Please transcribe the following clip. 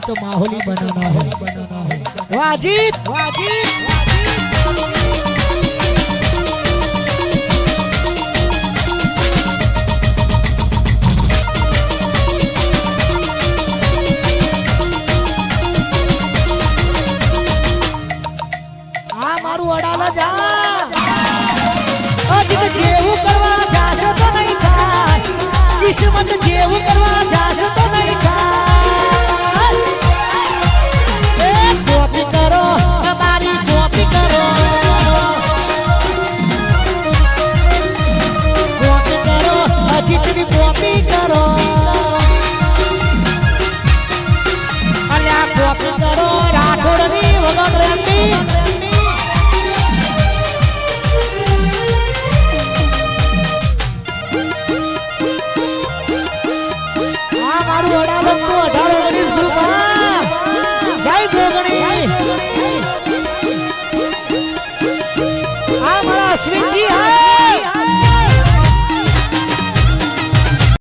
तो माहौल ही बनाना है। वाजिद मारू अडाला जा अजित जेवू करवा जाशो तो नहीं थाय किस्मत जेवू करवा जाशो तो नहीं थाय एक कॉपी करो हमारी कॉपी करो अजित की कॉपी करो अरे कॉपी करो राठौड़नी वगन रेड्डी Sweet